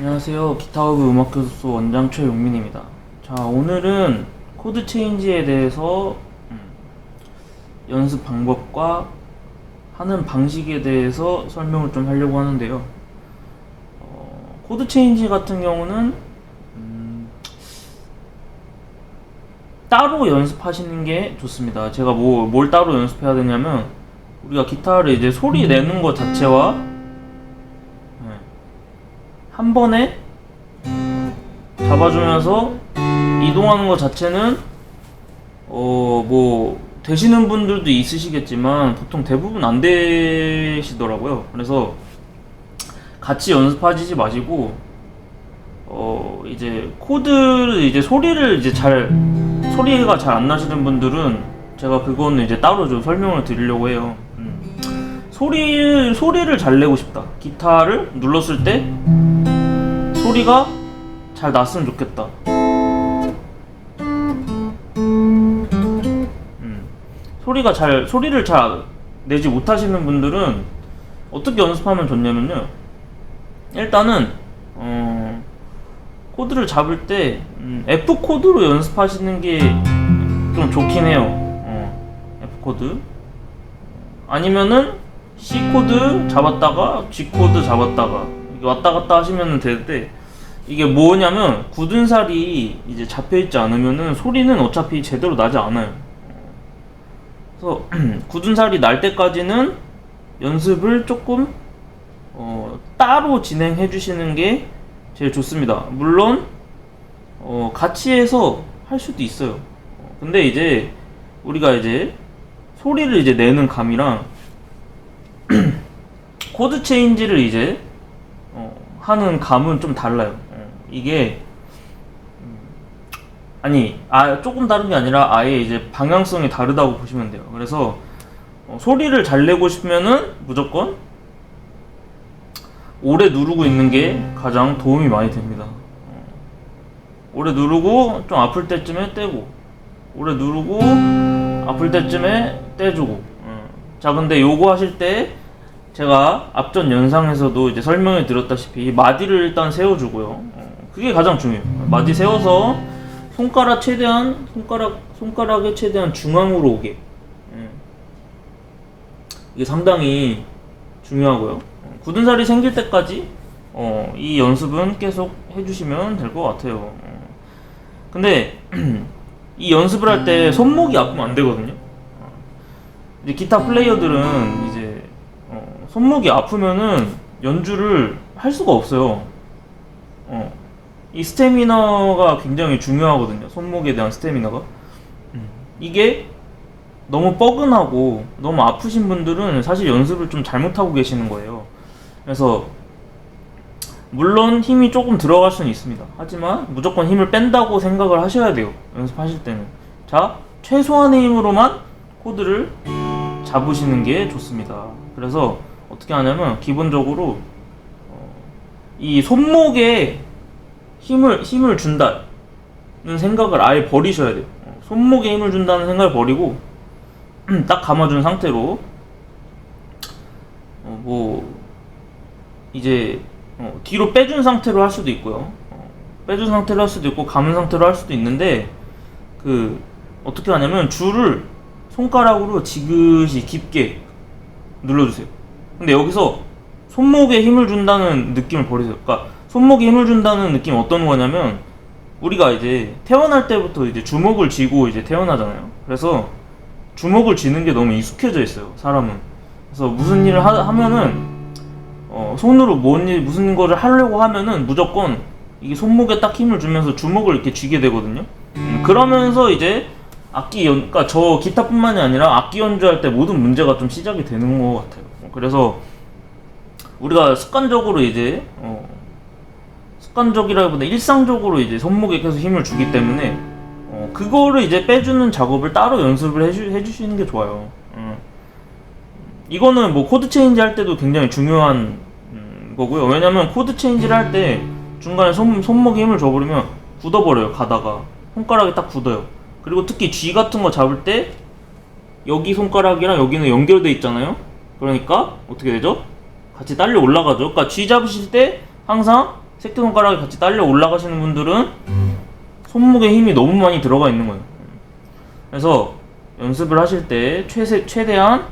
안녕하세요. 기타허브 음악교습소 원장 최용민입니다. 자, 오늘은 코드 체인지에 대해서 연습 방법과 하는 방식에 대해서 설명을 좀 하려고 하는데요. 코드 체인지 같은 경우는 따로 연습하시는 게 좋습니다. 제가 뭘 따로 연습해야 되냐면, 우리가 기타를 이제 소리 내는 것 자체와 한 번에 잡아주면서 이동하는 것 자체는 뭐 되시는 분들도 있으시겠지만 보통 대부분 안 되시더라고요. 그래서 같이 연습하시지 마시고 이제 코드를 이제 소리가 잘 안 나시는 분들은 제가 그거는 이제 따로 좀 설명을 드리려고 해요. 소리를 잘 내고 싶다. 기타를 눌렀을 때 소리가 잘 났으면 좋겠다. 소리를 잘 내지 못하시는 분들은 어떻게 연습하면 좋냐면요. 일단은 코드를 잡을 때 F 코드로 연습하시는 게 좀 좋긴 해요. F 코드. 아니면은 C 코드 잡았다가 G 코드 잡았다가 왔다 갔다 하시면 되는데, 이게 뭐냐면 굳은 살이 이제 잡혀있지 않으면은 소리는 어차피 제대로 나지 않아요. 그래서 굳은 살이 날 때까지는 연습을 조금 따로 진행해 주시는 게 제일 좋습니다. 물론 같이 해서 할 수도 있어요. 근데 이제 우리가 이제 소리를 이제 내는 감이랑 코드 체인지를 이제 하는 감은 좀 달라요. 이게 조금 다른 게 아니라 아예 이제 방향성이 다르다고 보시면 돼요. 그래서 소리를 잘 내고 싶으면은 무조건 오래 누르고 있는 게 가장 도움이 많이 됩니다. 오래 누르고 좀 아플 때쯤에 떼고, 오래 누르고 아플 때쯤에 떼주고. 자, 근데 요거 하실 때 제가 앞전 영상에서도 이제 설명해 드렸다시피 마디를 일단 세워주고요. 그게 가장 중요해요. 마디 세워서 손가락에 최대한 중앙으로 오게. 이게 상당히 중요하고요. 굳은 살이 생길 때까지 이 연습은 계속 해주시면 될 것 같아요. 근데 이 연습을 할 때 손목이 아프면 안 되거든요. 이제 기타 플레이어들은 이제 손목이 아프면은 연주를 할 수가 없어요. 이 스태미너가 굉장히 중요하거든요. 손목에 대한 스태미너가. 이게 너무 뻐근하고 너무 아프신 분들은 사실 연습을 좀 잘못하고 계시는 거예요. 그래서 물론 힘이 조금 들어갈 수는 있습니다. 하지만 무조건 힘을 뺀다고 생각을 하셔야 돼요. 연습하실 때는. 자, 최소한의 힘으로만 코드를 잡으시는 게 좋습니다. 그래서 어떻게 하냐면 기본적으로 이 손목에 힘을 준다는 생각을 아예 버리셔야 돼요. 손목에 힘을 준다는 생각을 버리고 딱 감아준 상태로 이제 뒤로 빼준 상태로 할 수도 있고요. 빼준 상태로 할 수도 있고 감은 상태로 할 수도 있는데, 어떻게 하냐면 줄을 손가락으로 지그시 깊게 눌러주세요. 근데 여기서 손목에 힘을 준다는 느낌을 버리세요. 그러니까 손목에 힘을 준다는 느낌이 어떤 거냐면, 우리가 이제 태어날 때부터 이제 주먹을 쥐고 이제 태어나잖아요. 그래서 주먹을 쥐는 게 너무 익숙해져 있어요, 사람은. 그래서 무슨 일을 하면은 손으로 무슨 거를 하려고 하면은 무조건 이게 손목에 딱 힘을 주면서 주먹을 이렇게 쥐게 되거든요. 그러면서 이제 그러니까 저 기타뿐만이 아니라 악기 연주할 때 모든 문제가 좀 시작이 되는 것 같아요. 그래서 우리가 습관적으로 이제 습관적이라기보다 일상적으로 이제 손목에 계속 힘을 주기 때문에 그거를 이제 빼주는 작업을 따로 연습을 해주시는 게 좋아요. 이거는 뭐 코드 체인지 할 때도 굉장히 중요한 거고요. 왜냐면 코드 체인지를 할 때 중간에 손목에 힘을 줘버리면 굳어버려요. 가다가 손가락이 딱 굳어요. 그리고 특히 G 같은 거 잡을 때 여기 손가락이랑 여기는 연결돼 있잖아요. 그러니까 어떻게 되죠? 같이 딸려 올라가죠. 그러니까 G 잡으실 때 항상 새끼손가락이 같이 딸려 올라가시는 분들은 손목에 힘이 너무 많이 들어가 있는 거예요. 그래서 연습을 하실 때 최대한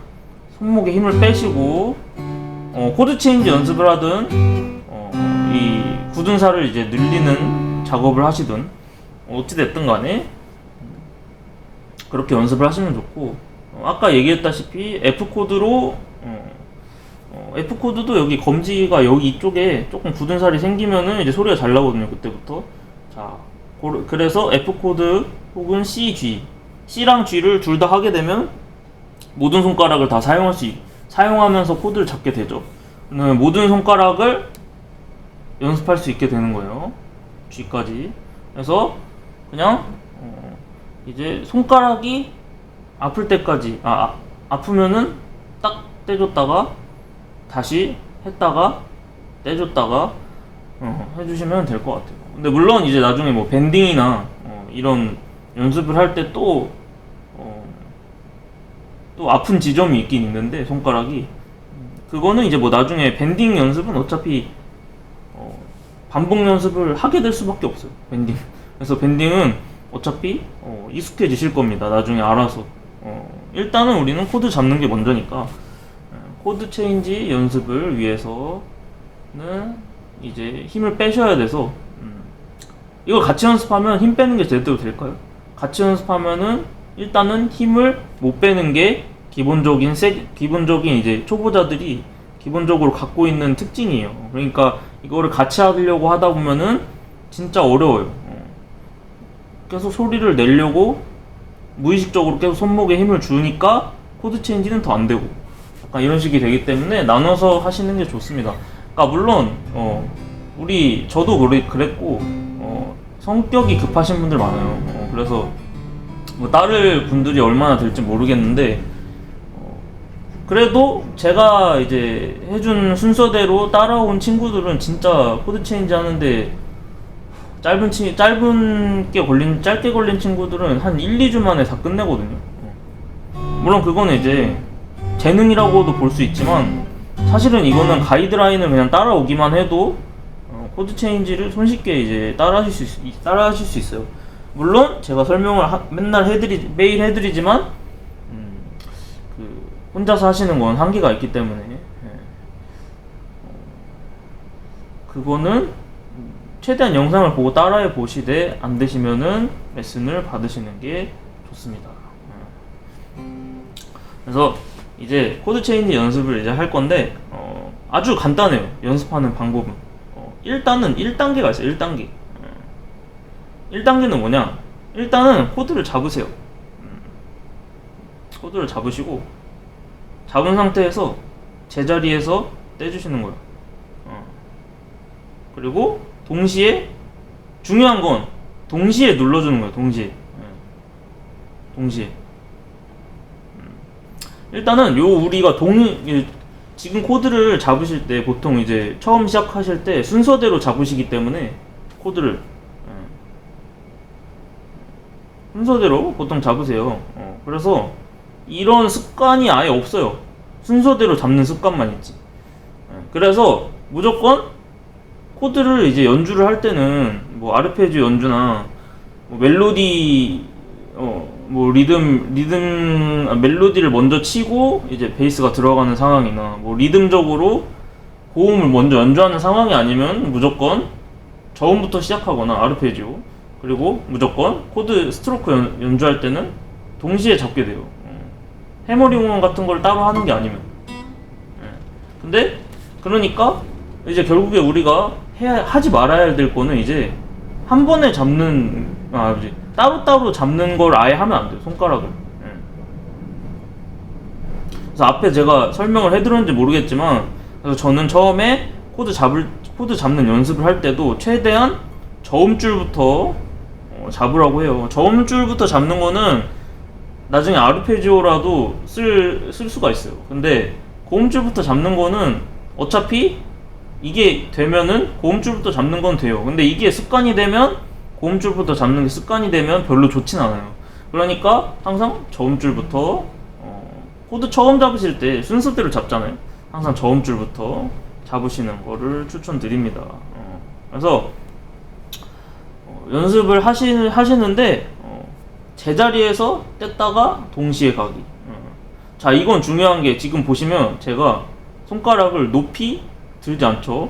손목에 힘을 빼시고 코드 체인지 연습을 하든 이 굳은 살을 이제 늘리는 작업을 하시든 어찌됐든 간에 그렇게 연습을 하시면 좋고, 아까 얘기했다시피 F코드로 F코드도 여기 검지가 여기 이쪽에 조금 굳은 살이 생기면은 이제 소리가 잘 나거든요, 그때부터. 자, 그래서 F코드 혹은 C랑 G를 둘 다 하게 되면 모든 손가락을 다 사용하면서 코드를 잡게 되죠. 모든 손가락을 연습할 수 있게 되는 거예요, G까지. 그래서 그냥 이제 손가락이 아플 때까지 아프면은 딱 떼줬다가 다시 했다가 떼줬다가 해주시면 될 것 같아요. 근데 물론 이제 나중에 뭐 밴딩이나 이런 연습을 할 때 또 아픈 지점이 있긴 있는데, 손가락이 그거는 이제 뭐 나중에 밴딩 연습은 어차피 반복 연습을 하게 될 수밖에 없어요, 밴딩. 그래서 밴딩은 어차피 익숙해지실 겁니다, 나중에 알아서. 일단은 우리는 코드 잡는 게 먼저니까 코드 체인지 연습을 위해서는 이제 힘을 빼셔야 돼서 이걸 같이 연습하면 힘 빼는 게 제대로 될까요? 같이 연습하면은 일단은 힘을 못 빼는 게 기본적인 이제 초보자들이 기본적으로 갖고 있는 특징이에요. 그러니까 이거를 같이 하려고 하다 보면은 진짜 어려워요. 계속 소리를 내려고 무의식적으로 계속 손목에 힘을 주니까 코드 체인지는 더 안 되고, 약간 이런 식이 되기 때문에 나눠서 하시는 게 좋습니다. 그러니까 물론 저도 그랬고 성격이 급하신 분들 많아요. 그래서 뭐 따를 분들이 얼마나 될지 모르겠는데, 그래도 제가 이제 해준 순서대로 따라온 친구들은 진짜 코드 체인지 하는데 짧게 걸린 친구들은 한 1, 2주 만에 다 끝내거든요. 물론 그거는 이제 재능이라고도 볼 수 있지만, 사실은 이거는 가이드라인을 그냥 따라오기만 해도 코드 체인지를 손쉽게 이제 따라하실 수 있어요. 물론 제가 설명을 매일 해드리지만 혼자서 하시는 건 한계가 있기 때문에 그거는 최대한 영상을 보고 따라해 보시되 안 되시면은 레슨을 받으시는 게 좋습니다. 그래서 이제 코드 체인지 연습을 이제 할 건데 아주 간단해요, 연습하는 방법은. 일단은 1단계가 있어요. 1단계. 1단계는 뭐냐? 일단은 코드를 잡으세요. 코드를 잡으시고, 잡은 상태에서 제자리에서 떼주시는 거예요. 그리고 동시에 중요한 건 동시에 눌러주는 거예요. 동시에. 일단은 우리가 지금 코드를 잡으실 때 보통 이제 처음 시작하실 때 순서대로 잡으시기 때문에 코드를 순서대로 보통 잡으세요. 그래서 이런 습관이 아예 없어요. 순서대로 잡는 습관만 있지. 그래서 무조건 코드를 이제 연주를 할 때는 뭐 아르페지오 연주나 뭐 멜로디 뭐 멜로디를 먼저 치고 이제 베이스가 들어가는 상황이나 뭐 리듬적으로 고음을 먼저 연주하는 상황이 아니면 무조건 저음부터 시작하거나 아르페지오, 그리고 무조건 코드 스트로크 연주할 때는 동시에 잡게 돼요. 해머링 같은 걸 따로 하는 게 아니면. 근데 그러니까 이제 결국에 우리가 하지 말아야 될 거는 이제 한 번에 따로따로 잡는 걸 아예 하면 안 돼요, 손가락을. 그래서 앞에 제가 설명을 해드렸는지 모르겠지만, 그래서 저는 처음에 코드 잡는 연습을 할 때도 최대한 저음줄부터 잡으라고 해요. 저음줄부터 잡는 거는 나중에 아르페지오라도 쓸 수가 있어요. 근데 고음줄부터 잡는 거는 어차피 이게 되면은 고음줄부터 잡는 건 돼요. 근데 이게 습관이 되면 고음줄부터 잡는 게 습관이 되면 별로 좋진 않아요. 그러니까 항상 저음줄부터 코드 처음 잡으실 때 순서대로 잡잖아요. 항상 저음줄부터 잡으시는 거를 추천드립니다. 그래서 연습을 하시는데 제자리에서 뗐다가 동시에 가기. 자, 이건 중요한 게 지금 보시면 제가 손가락을 높이 들지 않죠.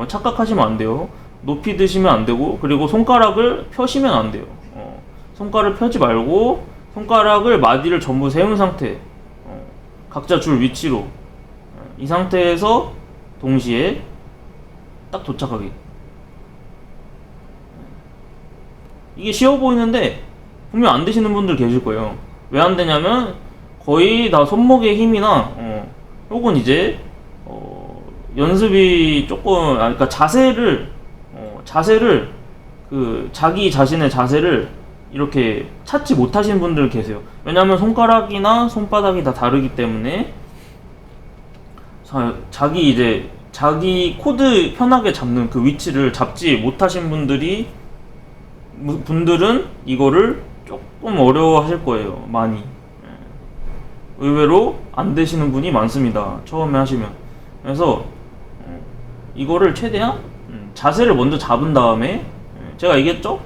착각하시면 안 돼요. 높이 드시면 안 되고, 그리고 손가락을 펴시면 안 돼요. 손가락을 펴지 말고 손가락을 마디를 전부 세운 상태, 각자 줄 위치로 이 상태에서 동시에 딱 도착하기. 이게 쉬워 보이는데 분명 안 되시는 분들 계실 거예요. 왜 안 되냐면 거의 다 손목의 힘이나 혹은 이제 연습이 조금 그러니까 자세를 그 자기 자신의 자세를 이렇게 찾지 못하시는 분들 계세요. 왜냐면 손가락이나 손바닥이 다 다르기 때문에 자기 코드 편하게 잡는 그 위치를 잡지 못하신 분들은 이거를 조금 어려워하실 거예요. 많이. 의외로 안 되시는 분이 많습니다. 처음에 하시면. 그래서 이거를 최대한 자세를 먼저 잡은 다음에 제가 얘기했죠?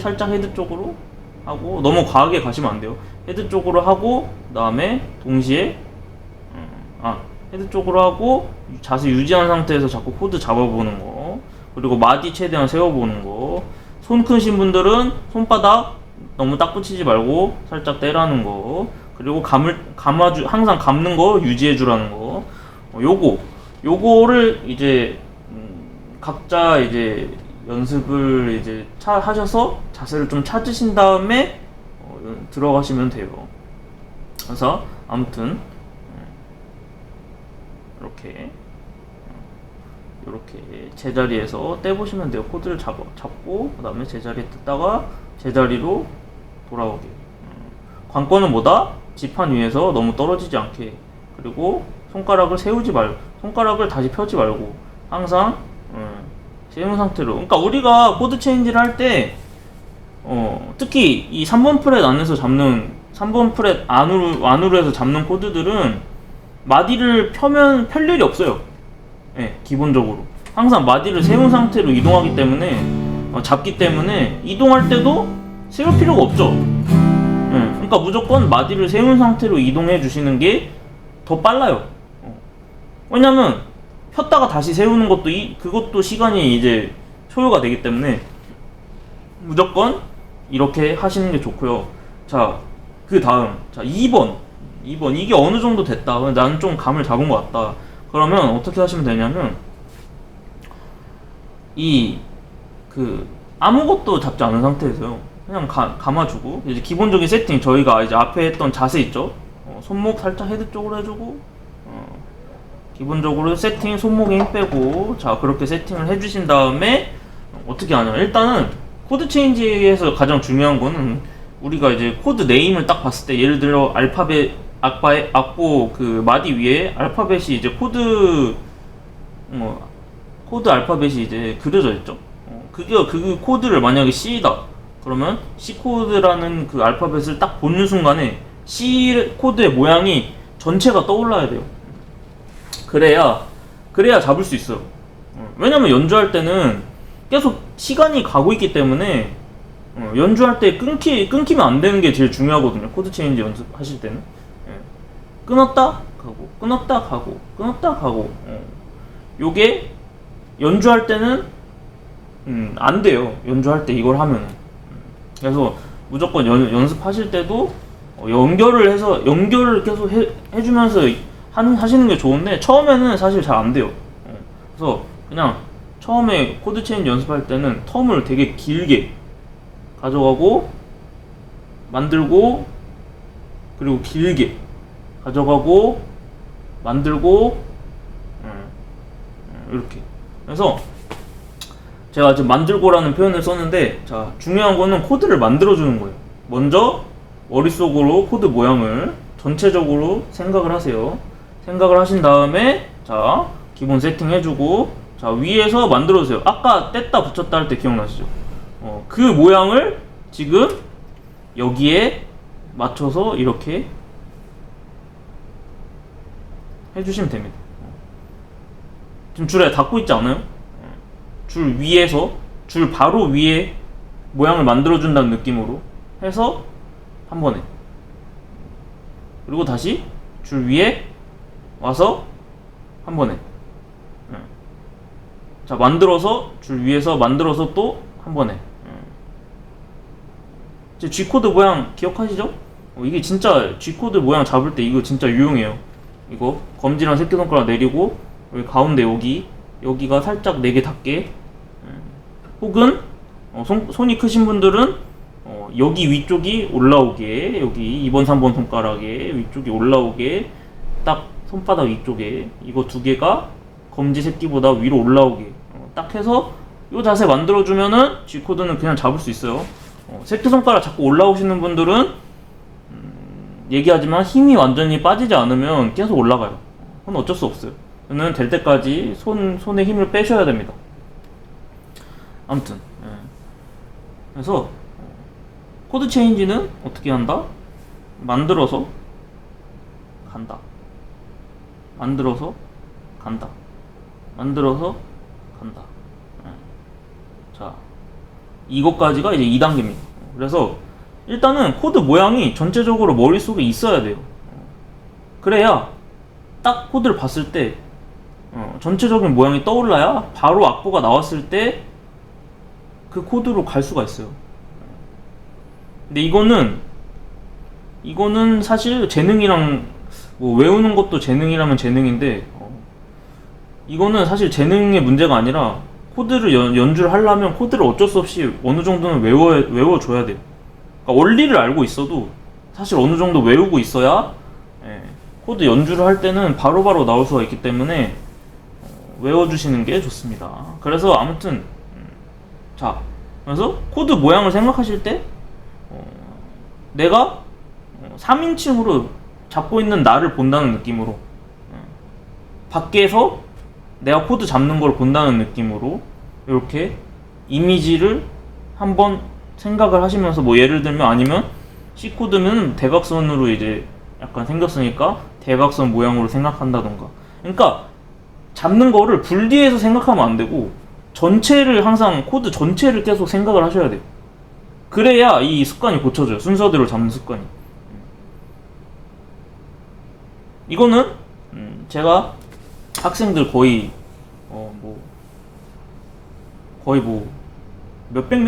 살짝 헤드 쪽으로 하고, 너무 과하게 가시면 안 돼요. 헤드 쪽으로 하고 그 다음에 동시에 헤드 쪽으로 하고 자세 유지한 상태에서 자꾸 코드 잡아보는 거, 그리고 마디 최대한 세워보는 거. 손 크신 분들은 손바닥 너무 딱 붙이지 말고 살짝 떼라는 거, 그리고 항상 감는 거 유지해주라는 거. 요거를 이제 각자 이제 연습을 이제 하셔서 자세를 좀 찾으신 다음에 들어가시면 돼요. 그래서 아무튼 이렇게 제자리에서 떼보시면 돼요. 코드를 잡고 그 다음에 제자리에 뜯다가 제자리로 돌아오게. 관건은 뭐다? 지판 위에서 너무 떨어지지 않게, 그리고 손가락을 손가락을 다시 펴지 말고 항상 세운 상태로. 그러니까 우리가 코드 체인지를 할 때 특히 이 3번 프렛 안에서 잡는 3번 프렛 안으로 해서 잡는 코드들은 마디를 펼 일이 없어요. 네, 기본적으로 항상 마디를 세운 상태로 이동하기 때문에 잡기 때문에 이동할 때도 세울 필요가 없죠. 그러니까 무조건 마디를 세운 상태로 이동해 주시는 게 더 빨라요. 왜냐면 폈다가 다시 세우는 것도 그것도 시간이 이제 소요가 되기 때문에 무조건 이렇게 하시는 게 좋고요. 자, 그 다음 2번 이게 어느 정도 됐다, 나는 좀 감을 잡은 것 같다, 그러면 어떻게 하시면 되냐면 아무것도 잡지 않은 상태에서요, 그냥 감아주고, 이제 기본적인 세팅, 저희가 이제 앞에 했던 자세 있죠. 손목 살짝 헤드 쪽으로 해주고, 기본적으로 세팅, 손목에 힘 빼고, 자, 그렇게 세팅을 해주신 다음에 어떻게 하냐. 일단은 코드 체인지에서 가장 중요한 거는 우리가 이제 코드 네임을 딱 봤을 때, 예를 들어 악보 그 마디 위에 알파벳이 이제 코드 알파벳이 이제 그려져 있죠. 그 코드를 만약에 C다 그러면 C 코드라는 그 알파벳을 딱 보는 순간에 C 코드의 모양이 전체가 떠올라야 돼요. 그래야 잡을 수 있어요. 왜냐면 연주할 때는 계속 시간이 가고 있기 때문에 연주할 때 끊기면 안 되는 게 제일 중요하거든요. 코드 체인지 연습하실 때는 끊었다 가고 요게 연주할 때는 안 돼요. 연주할 때 이걸 하면. 그래서 무조건 연습하실 때도 연결을 계속 해주면서 하시는 게 좋은데, 처음에는 사실 잘 안 돼요. 그래서 그냥 처음에 코드 체인지 연습할 때는 텀을 되게 길게 가져가고 만들고, 그리고 길게 가져가고 만들고, 이렇게. 그래서 제가 지금 만들고라는 표현을 썼는데, 자, 중요한 거는 코드를 만들어주는 거예요. 먼저 머릿속으로 코드 모양을 전체적으로 생각을 하세요. 생각을 하신 다음에, 자, 기본 세팅 해주고, 자, 위에서 만들어주세요. 아까 뗐다 붙였다 할 때 기억나시죠? 그 모양을 지금 여기에 맞춰서 이렇게 해주시면 됩니다. 지금 줄에 닿고 있지 않아요? 줄 위에서 줄 바로 위에 모양을 만들어준다는 느낌으로 해서 한 번에, 그리고 다시 줄 위에 와서 한 번에, 자 만들어서 줄 위에서 만들어서 또 한 번에. G코드 모양 기억하시죠? 이게 진짜 G코드 모양 잡을 때 이거 진짜 유용해요. 이거 검지랑 새끼손가락 내리고 여기 가운데 여기가 살짝 4개 닿게, 혹은 손이 크신 분들은 여기 위쪽이 올라오게, 여기 2번 3번 손가락에 위쪽이 올라오게, 딱 손바닥 위쪽에 이거 2개가 검지 새끼보다 위로 올라오게 딱 해서 이 자세 만들어주면은 G코드는 그냥 잡을 수 있어요. 새끼손가락 자꾸 올라오시는 분들은 얘기하지만 힘이 완전히 빠지지 않으면 계속 올라가요. 그건 어쩔 수 없어요. 저는 될 때까지 손에 힘을 빼셔야 됩니다. 아무튼 그래서 코드 체인지는 어떻게 한다? 만들어서 간다. 만들어서 간다. 만들어서 간다. 자, 이것까지가 이제 2단계입니다. 그래서 일단은 코드 모양이 전체적으로 머릿속에 있어야 돼요. 그래야 딱 코드를 봤을 때 전체적인 모양이 떠올라야 바로 악보가 나왔을 때 그 코드로 갈 수가 있어요. 근데 이거는 사실 재능이랑 뭐 외우는 것도 재능이라면 재능인데 이거는 사실 재능의 문제가 아니라 코드를 연주를 하려면 코드를 어쩔 수 없이 어느 정도는 외워줘야 돼요. 그러니까 원리를 알고 있어도 사실 어느 정도 외우고 있어야 코드 연주를 할 때는 바로바로 나올 수가 있기 때문에 외워주시는 게 좋습니다. 그래서 아무튼 자, 그래서 코드 모양을 생각하실 때 내가 3인칭으로 잡고 있는 나를 본다는 느낌으로, 밖에서 내가 코드 잡는 걸 본다는 느낌으로 이렇게 이미지를 한번 생각을 하시면서, 뭐 예를 들면 아니면 C코드는 대각선으로 이제 약간 생겼으니까 대각선 모양으로 생각한다던가. 그러니까 잡는 거를 분리해서 생각하면 안 되고 전체를, 항상 코드 전체를 계속 생각을 하셔야 돼요. 그래야 이 습관이 고쳐져요. 순서대로 잡는 습관이. 이거는 제가 학생들 거의 몇백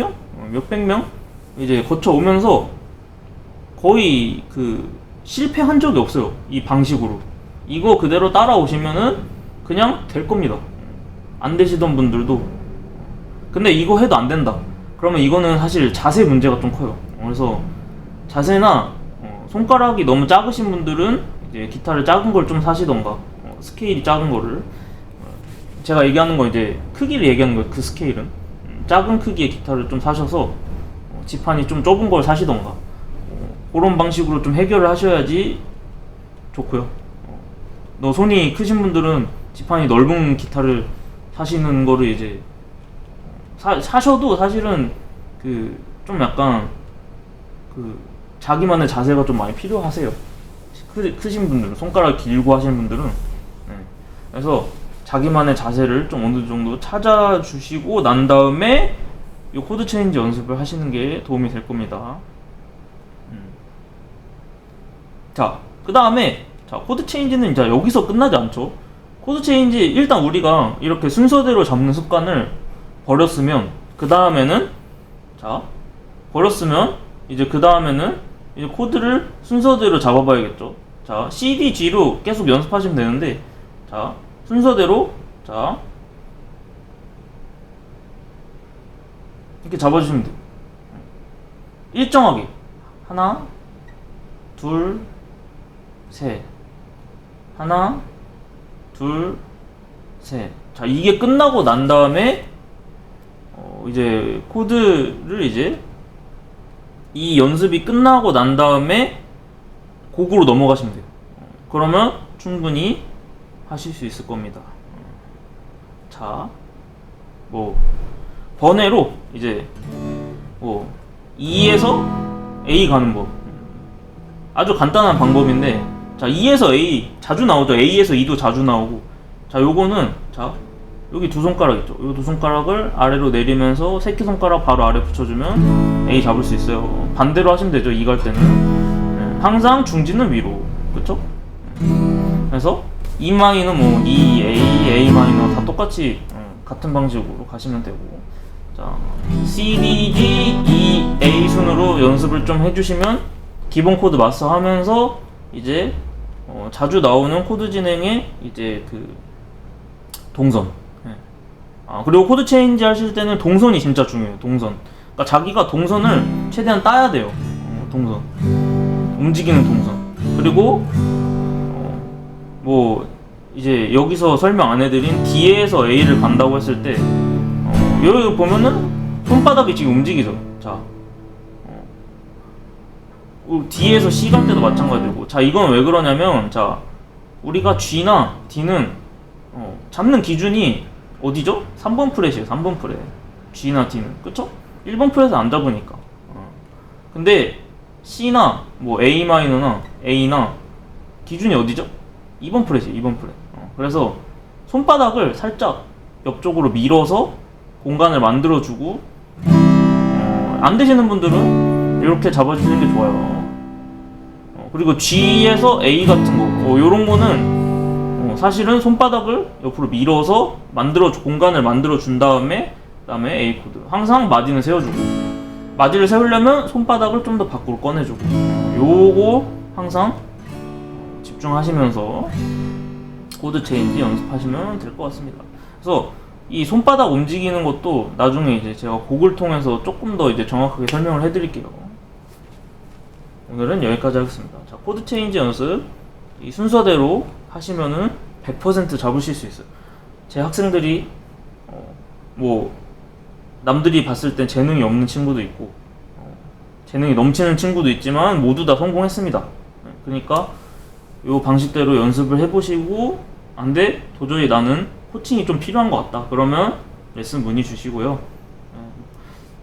명 이제 거쳐 오면서 거의 실패한 적이 없어요. 이 방식으로 이거 그대로 따라오시면은 그냥 될 겁니다. 안 되시던 분들도. 근데 이거 해도 안 된다 그러면 이거는 사실 자세 문제가 좀 커요. 그래서 자세나 손가락이 너무 작으신 분들은 이제 기타를 작은 걸 좀 사시던가, 스케일이 작은 거를, 제가 얘기하는 건 이제 크기를 얘기하는 거예요. 그 스케일은 작은 크기의 기타를 좀 사셔서 지판이 좀 좁은 걸 사시던가, 그런 방식으로 좀 해결을 하셔야지 좋고요. 너 손이 크신 분들은 지판이 넓은 기타를 사시는 거를 이제 사셔도 사실은 좀 약간 자기만의 자세가 좀 많이 필요하세요. 크신 분들은, 손가락 길고 하시는 분들은. 그래서 자기만의 자세를 좀 어느 정도 찾아주시고 난 다음에 이 코드 체인지 연습을 하시는 게 도움이 될 겁니다. 자, 그 다음에 코드 체인지는 이제 여기서 끝나지 않죠. 코드 체인지 일단 우리가 이렇게 순서대로 잡는 습관을 버렸으면 그 다음에는 이제 코드를 순서대로 잡아봐야겠죠. 자, C, D, G로 계속 연습하시면 되는데, 자, 순서대로, 자, 이렇게 잡아주시면 돼요. 일정하게. 하나, 둘, 셋. 하나, 둘, 셋. 자, 이게 끝나고 난 다음에, 이제 코드를 이제 이 연습이 끝나고 난 다음에 곡으로 넘어가시면 돼요. 그러면 충분히 하실 수 있을 겁니다. 자, 번외로 이제 E에서 A 가는 법. 아주 간단한 방법인데, 자, E에서 A 자주 나오죠. A에서 E도 자주 나오고. 자, 요거는 여기 두 손가락 있죠. 이 두 손가락을 아래로 내리면서 새끼손가락 바로 아래 붙여주면 A 잡을 수 있어요. 반대로 하시면 되죠. E 갈 때는 항상 중지는 위로, 그쵸? 그래서 E 마이는 뭐 E, A 마이너 다 똑같이 같은 방식으로 가시면 되고, 자 C, D, G, E, A 순으로 연습을 좀 해주시면 기본 코드 마스터하면서 이제 자주 나오는 코드 진행에 이제 그 동선. 그리고 코드 체인지 하실 때는 동선이 진짜 중요해요. 동선. 그러니까 자기가 동선을 최대한 따야 돼요. 동선. 움직이는 동선. 그리고 뭐 이제 여기서 설명 안 해드린 D에서 A를 간다고 했을 때 여기 보면은 손바닥이 지금 움직이죠. 자, D에서 C 갈 때도 마찬가지고. 자, 이건 왜 그러냐면, 자, 우리가 G나 D는 잡는 기준이 어디죠? 3번 프렛이에요. 3번 프렛. G나 D는, 그쵸? 1번 프렛을 안 잡으니까. 근데 C나 뭐 A 마이너나 A나 기준이 어디죠? 2번 프렛이에요. 2번 프렛. 그래서 손바닥을 살짝 옆쪽으로 밀어서 공간을 만들어주고, 안 되시는 분들은 이렇게 잡아주시는 게 좋아요. 그리고 G에서 A 같은 거, 요런 거는 사실은 손바닥을 옆으로 밀어서 공간을 만들어 준 다음에 그다음에 A 코드. 항상 마디는 세워주고, 마디를 세우려면 손바닥을 좀 더 밖으로 꺼내주고, 요거 항상 집중하시면서 코드 체인지 연습하시면 될 것 같습니다. 그래서 이 손바닥 움직이는 것도 나중에 이제 제가 곡을 통해서 조금 더 이제 정확하게 설명을 해드릴게요. 오늘은 여기까지 하겠습니다. 자, 코드 체인지 연습 이 순서대로 하시면은 100% 잡으실 수 있어요. 제 학생들이 뭐 남들이 봤을 땐 재능이 없는 친구도 있고 재능이 넘치는 친구도 있지만 모두 다 성공했습니다. 그러니까 이 방식대로 연습을 해보시고, 안돼 도저히 나는 코칭이 좀 필요한 것 같다 그러면 레슨 문의 주시고요.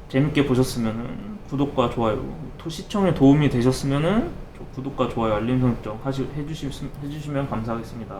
재밌게 보셨으면 구독과 좋아요, 시청에 도움이 되셨으면 구독과 좋아요, 알림 설정 해주시면 감사하겠습니다.